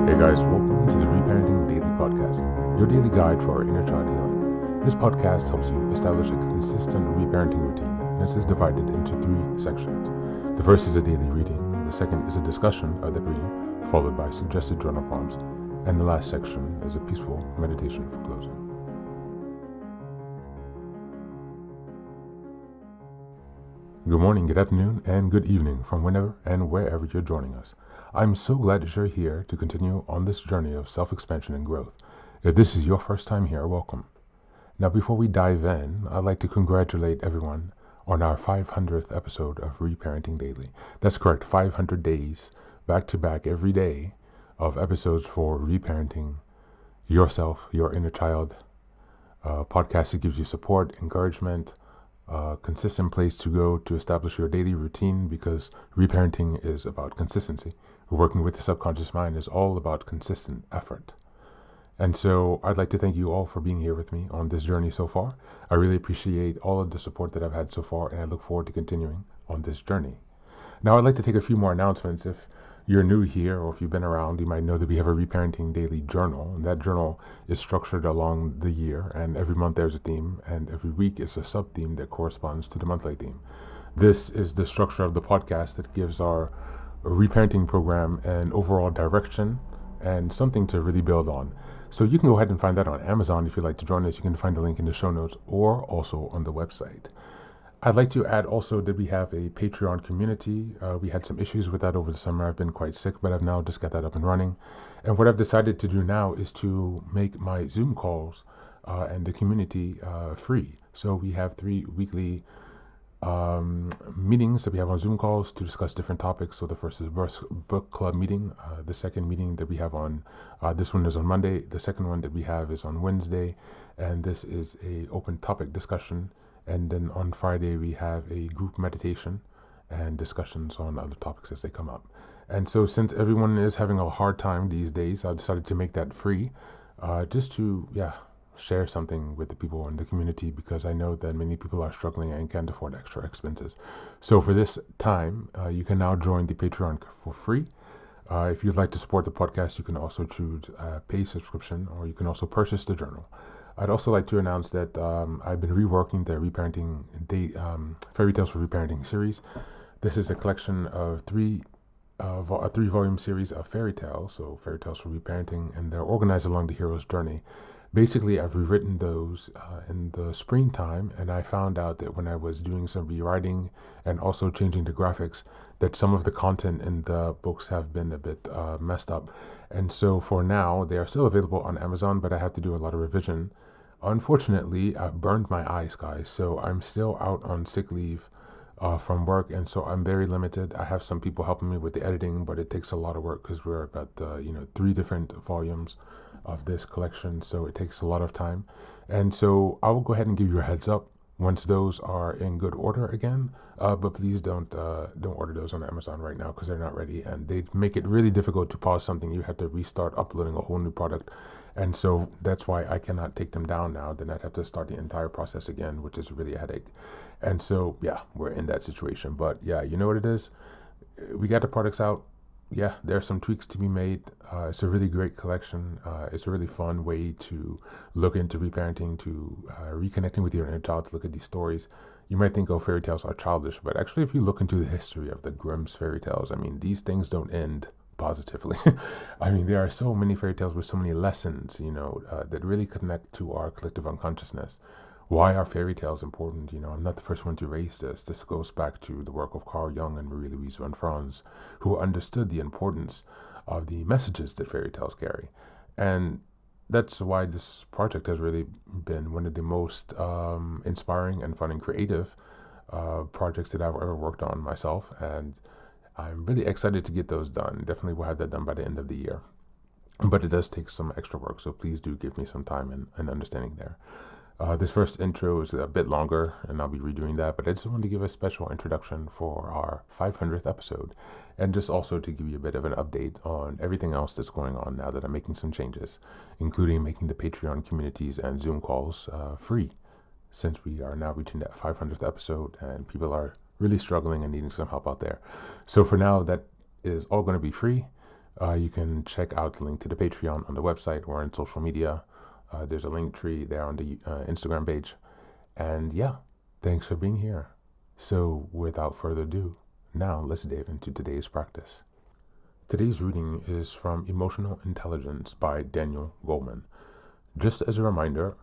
Hey guys, welcome to the Reparenting Daily podcast, your daily guide for inner child healing. This podcast helps you establish a consistent reparenting routine, and this is divided into 3 sections. The first is a daily reading, the second is a discussion of the reading, followed by suggested journal prompts, and the last section is a peaceful meditation for closing. Good morning, good afternoon, and good evening from whenever and wherever you're joining us. I'm so glad that you're here to continue on this journey of self-expansion and growth. If this is your first time here, welcome. Now, before we dive in, I'd like to congratulate everyone on our 500th episode of Reparenting Daily. That's correct, 500 days, back-to-back, every day, of episodes for reparenting yourself, your inner child. Podcast that gives you support, encouragement, consistent place to go to establish your daily routine, because reparenting is about consistency. Working with the subconscious mind is all about consistent effort. And so I'd like to thank you all for being here with me on this journey so far. I really appreciate all of the support that I've had so far, and I look forward to continuing on this journey. Now, I'd like to take a few more announcements. If you're new here, or if you've been around, you might know that we have a Reparenting Daily journal, and that journal is structured along the year, and every month there's a theme, and every week is a sub-theme that corresponds to the monthly theme. This is the structure of the podcast that gives our reparenting program an overall direction and something to really build on. So you can go ahead and find that on Amazon. If you'd like to join us, you can find the link in the show notes or also on the website. I'd like to add also that we have a Patreon community. We had some issues with that over the summer. I've been quite sick, but I've now just got that up and running. And what I've decided to do now is to make my Zoom calls and the community free. So we have 3 weekly meetings that we have on Zoom calls to discuss different topics. So the first is book club meeting. The second meeting that we have on, this one is on Monday. The second one that we have is on Wednesday. And this is a open topic discussion. And then on Friday, we have a group meditation and discussions on other topics as they come up. And so since everyone is having a hard time these days, I decided to make that free, just to, share something with the people in the community, because I know that many people are struggling and can't afford extra expenses. So for this time, you can now join the Patreon for free. If you'd like to support the podcast, you can also choose a pay subscription, or you can also purchase the journal. I'd also like to announce that I've been reworking the Reparenting Fairy Tales for Reparenting series. This is a collection of a 3-volume series of fairy tales, so fairy tales for reparenting, and they're organized along the hero's journey. Basically, I've rewritten those in the springtime, and I found out that when I was doing some rewriting and also changing the graphics, that some of the content in the books have been a bit messed up. And so for now, they are still available on Amazon, but I have to do a lot of revision. Unfortunately, I've burned my eyes, guys, so I'm still out on sick leave from work, and so I'm very limited. I have some people helping me with the editing, but it takes a lot of work because we're about 3 different volumes of this collection, so it takes a lot of time. And so I will go ahead and give you a heads up once those are in good order again, but please don't order those on Amazon right now, because they're not ready, and they make it really difficult to pause something. You have to restart uploading a whole new product, and so that's why I cannot take them down now. Then I'd have to start the entire process again, which is really a headache. And so we're in that situation. But you know what it is, we got the products out. There are some tweaks to be made. It's a really great collection. It's a really fun way to look into reparenting, to reconnecting with your inner child, to look at these stories. You might think, oh, fairy tales are childish, but actually, if you look into the history of the Grimm's fairy tales, I mean, these things don't end positively. I mean, there are so many fairy tales with so many lessons, that really connect to our collective unconsciousness. Why are fairy tales important? I'm not the first one to raise this. This goes back to the work of Carl Jung and Marie-Louise von Franz, who understood the importance of the messages that fairy tales carry. And that's why this project has really been one of the most inspiring and fun and creative projects that I've ever worked on myself. And I'm really excited to get those done. Definitely will have that done by the end of the year. But it does take some extra work, so please do give me some time and understanding there. This first intro is a bit longer, and I'll be redoing that, but I just wanted to give a special introduction for our 500th episode, and just also to give you a bit of an update on everything else that's going on now that I'm making some changes, including making the Patreon communities and Zoom calls free, since we are now reaching that 500th episode, and people are really struggling and needing some help out there. So for now, that is all going to be free. You can check out the link to the Patreon on the website or on social media. There's a link tree there on the Instagram page. And yeah, thanks for being here. So without further ado, now let's dive into today's practice. Today's reading is from Emotional Intelligence by Daniel Goleman. Just as a reminder,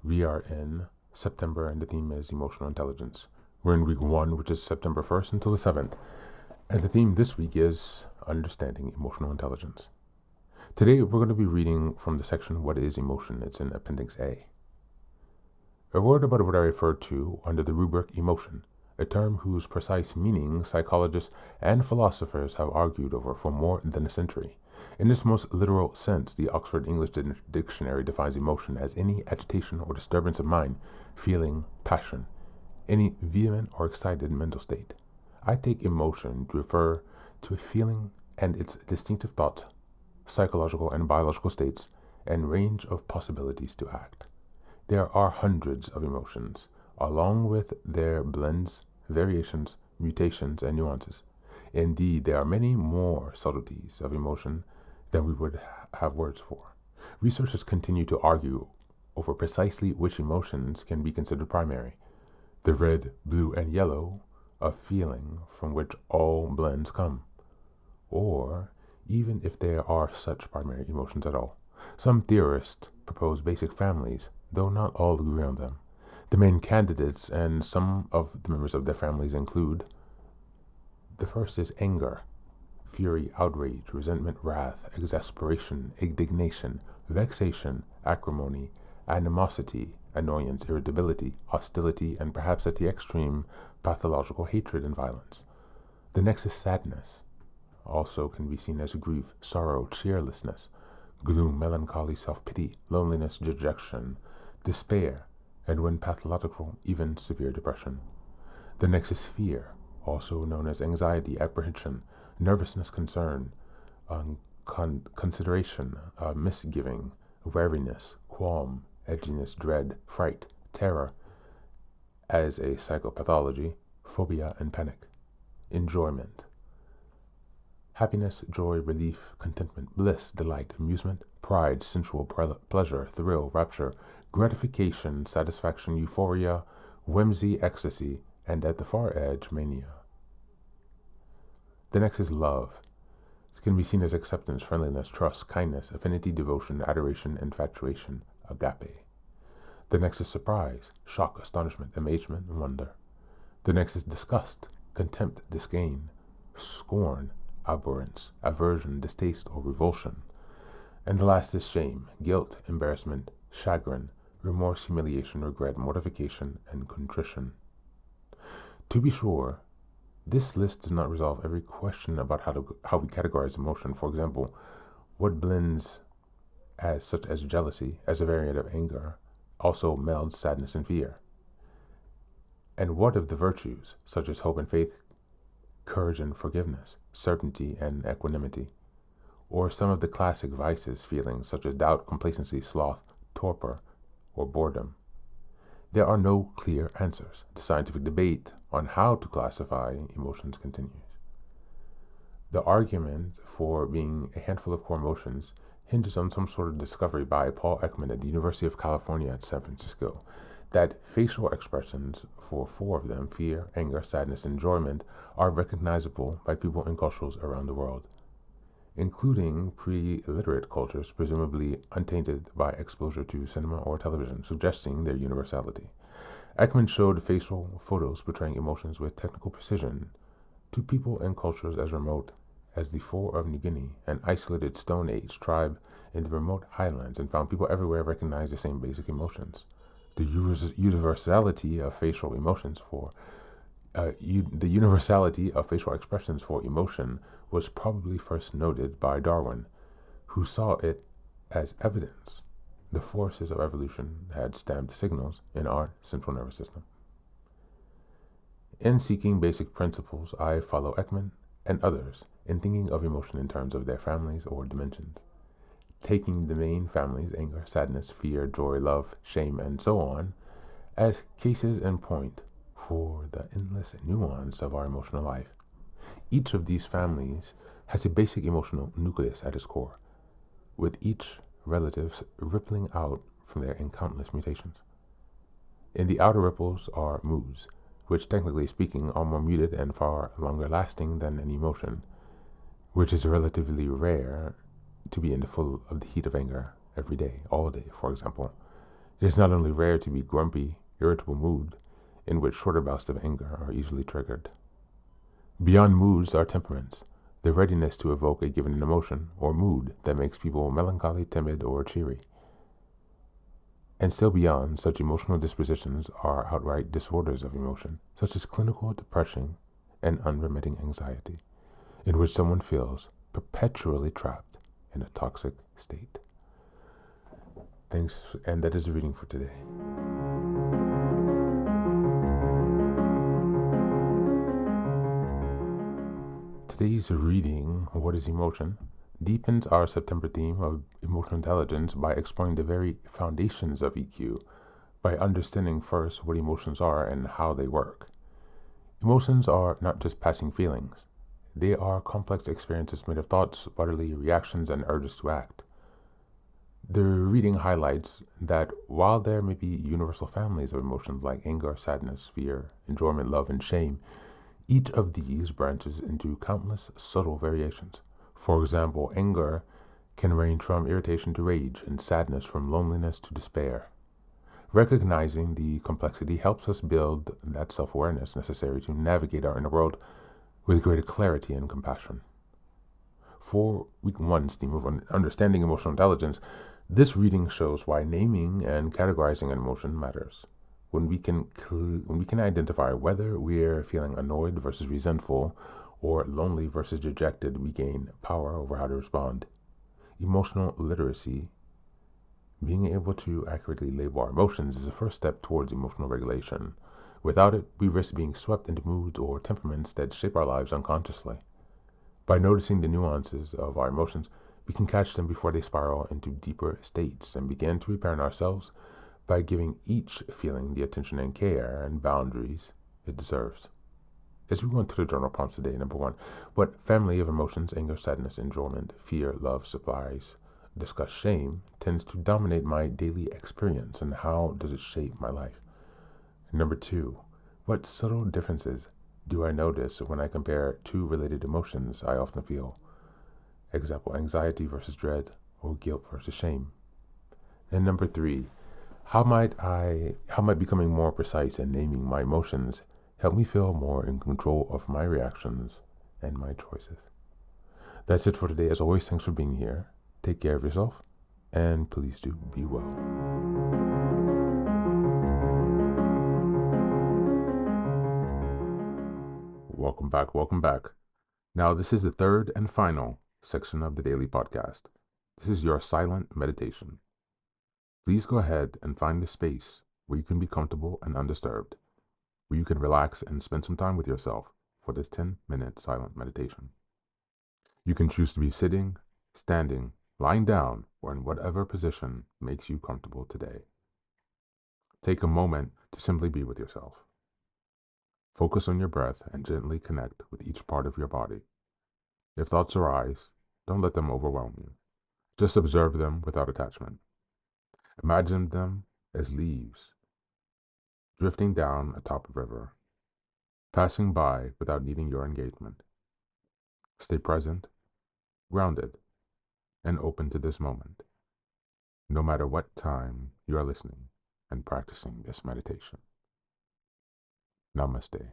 we are in September and the theme is Emotional Intelligence. We're in week 1, which is September 1st until the 7th. And the theme this week is Understanding Emotional Intelligence. Today, we're going to be reading from the section, What is Emotion? It's in Appendix A. A word about what I refer to under the rubric emotion, a term whose precise meaning psychologists and philosophers have argued over for more than a century. In its most literal sense, the Oxford English Dictionary defines emotion as any agitation or disturbance of mind, feeling, passion, any vehement or excited mental state. I take emotion to refer to a feeling and its distinctive thoughts, psychological and biological states, and range of possibilities to act. There are hundreds of emotions, along with their blends, variations, mutations, and nuances. Indeed, there are many more subtleties of emotion than we would have words for. Researchers continue to argue over precisely which emotions can be considered primary. The red, blue, and yellow of feeling from which all blends come, or even if there are such primary emotions at all. Some theorists propose basic families, though not all agree on them. The main candidates and some of the members of their families include: the first is anger, fury, outrage, resentment, wrath, exasperation, indignation, vexation, acrimony, animosity, annoyance, irritability, hostility, and perhaps at the extreme, pathological hatred and violence. The next is sadness, also can be seen as grief, sorrow, cheerlessness, gloom, melancholy, self-pity, loneliness, dejection, despair, and when pathological, even severe depression. The next is fear, also known as anxiety, apprehension, nervousness, concern, consideration, misgiving, wariness, qualm, edginess, dread, fright, terror, as a psychopathology, phobia, and panic. Enjoyment, happiness, joy, relief, contentment, bliss, delight, amusement, pride, sensual pleasure, thrill, rapture, gratification, satisfaction, euphoria, whimsy, ecstasy, and at the far edge, mania. The next is love. It can be seen as acceptance, friendliness, trust, kindness, affinity, devotion, adoration, infatuation, agape. The next is surprise, shock, astonishment, amazement, and wonder. The next is disgust, contempt, disdain, scorn, abhorrence, aversion, distaste, or revulsion. And the last is shame, guilt, embarrassment, chagrin, remorse, humiliation, regret, mortification, and contrition. To be sure, this list does not resolve every question about how we categorize emotion. For example, what blends as such as jealousy as a variant of anger also melds sadness and fear? And what of the virtues, such as hope and faith, courage and forgiveness, certainty and equanimity? Or some of the classic vices feelings, such as doubt, complacency, sloth, torpor, or boredom? There are no clear answers. The scientific debate on how to classify emotions continues. The argument for being a handful of core emotions hinges on some sort of discovery by Paul Ekman at the University of California at San Francisco, that facial expressions for 4 of them, fear, anger, sadness, and enjoyment, are recognizable by people in cultures around the world, including pre-literate cultures presumably untainted by exposure to cinema or television, suggesting their universality. Ekman showed facial photos portraying emotions with technical precision to people and cultures as remote as the Four of New Guinea, an isolated Stone Age tribe in the remote highlands, and found people everywhere recognize the same basic emotions. The universality of facial emotions the universality of facial expressions for emotion was probably first noted by Darwin, who saw it as evidence the forces of evolution had stamped signals in our central nervous system. In seeking basic principles, I follow Ekman and others in thinking of emotion in terms of their families or dimensions, taking the main families, anger, sadness, fear, joy, love, shame, and so on, as cases in point for the endless nuance of our emotional life. Each of these families has a basic emotional nucleus at its core, with each relative rippling out from there in countless mutations. In the outer ripples are moods, which technically speaking are more muted and far longer lasting than an emotion, which is relatively rare to be in the full of the heat of anger every day, all day, for example. It is not only rare to be grumpy, irritable mood, in which shorter bouts of anger are easily triggered. Beyond moods are temperaments, the readiness to evoke a given emotion or mood that makes people melancholy, timid, or cheery. And still beyond such emotional dispositions are outright disorders of emotion, such as clinical depression and unremitting anxiety, in which someone feels perpetually trapped in a toxic state. Thanks, and that is the reading for today. Today's reading, What is Emotion?, deepens our September theme of emotional intelligence by exploring the very foundations of EQ, by understanding first what emotions are and how they work. Emotions are not just passing feelings. They are complex experiences made of thoughts, bodily reactions, and urges to act. The reading highlights that while there may be universal families of emotions like anger, sadness, fear, enjoyment, love, and shame, each of these branches into countless subtle variations. For example, anger can range from irritation to rage, and sadness from loneliness to despair. Recognizing the complexity helps us build that self-awareness necessary to navigate our inner world with greater clarity and compassion. For week one's theme of understanding emotional intelligence, this reading shows why naming and categorizing an emotion matters. When we can identify whether we're feeling annoyed versus resentful, or lonely versus dejected, we gain power over how to respond. Emotional literacy, being able to accurately label our emotions, is the first step towards emotional regulation. Without it, we risk being swept into moods or temperaments that shape our lives unconsciously. By noticing the nuances of our emotions, we can catch them before they spiral into deeper states and begin to reparent ourselves by giving each feeling the attention and care and boundaries it deserves. As we go into the journal prompts today, number one, what family of emotions, anger, sadness, enjoyment, fear, love, surprise, disgust, shame, tends to dominate my daily experience, and how does it shape my life? Number two, what subtle differences do I notice when I compare two related emotions I often feel? Example, anxiety versus dread, or guilt versus shame. And number three, how might becoming more precise and naming my emotions help me feel more in control of my reactions and my choices? That's it for today. As always, thanks for being here. Take care of yourself, and please do be well. Welcome back, welcome back. Now, this is the third and final section of the daily podcast. This is your silent meditation. Please go ahead and find a space where you can be comfortable and undisturbed, where you can relax and spend some time with yourself for this 10-minute silent meditation. You can choose to be sitting, standing, lying down, or in whatever position makes you comfortable today. Take a moment to simply be with yourself. Focus on your breath and gently connect with each part of your body. If thoughts arise, don't let them overwhelm you. Just observe them without attachment. Imagine them as leaves drifting down atop a river, passing by without needing your engagement. Stay present, grounded, and open to this moment, no matter what time you are listening and practicing this meditation. Namaste.